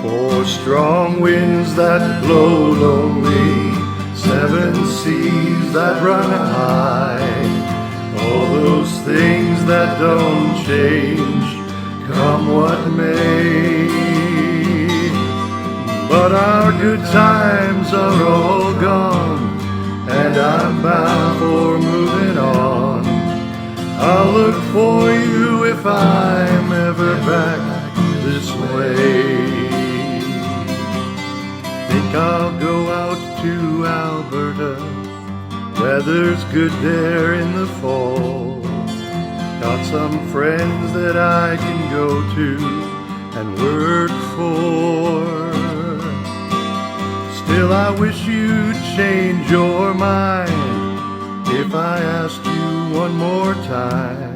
Four strong winds that blow lonely, seven seas that run high, all those things that don't change, come what may. But our good times are all gone, and I'm bound for moving on. I'll look for you if I'm ever back this way. Think I'll go out to Alberta, weather's good there in the fall. Got some friends that I can go to and work for. Still I wish you'd change your mind if I asked you one more time.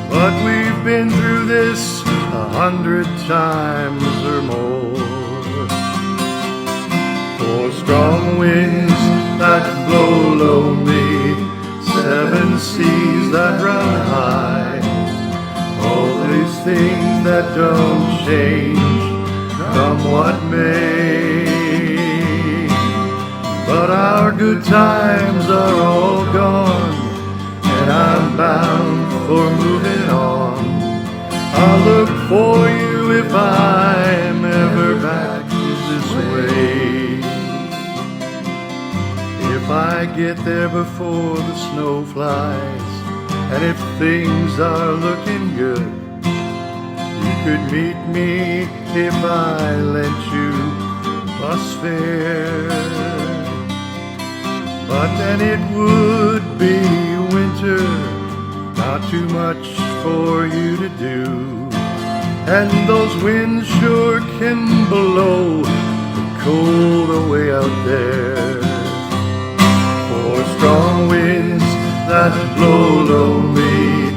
But we've been through this 100 times or more. Four strong winds that blow lonely, seven seas that run high, all these things that don't change, come what may. But our good times are all gone, and I'm bound for moving on. I'll look for you if I'm ever back this way. If I get there before the snow flies, and if things are looking good, you could meet me if I lent you bus fare. But then it would be winter, not too much for you to do, and those winds sure can blow the cold away out there. Four strong winds that blow lonely,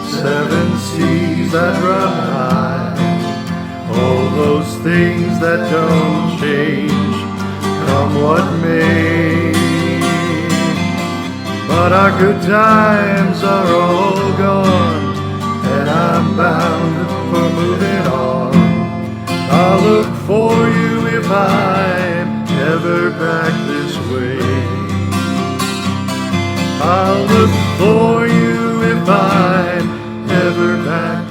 seven seas that run high, all those things that don't change, come what may. But our good times are all gone, and I'm bound for moving on. I'll look for you if I'm ever back this way. I'll look for you if I'm ever back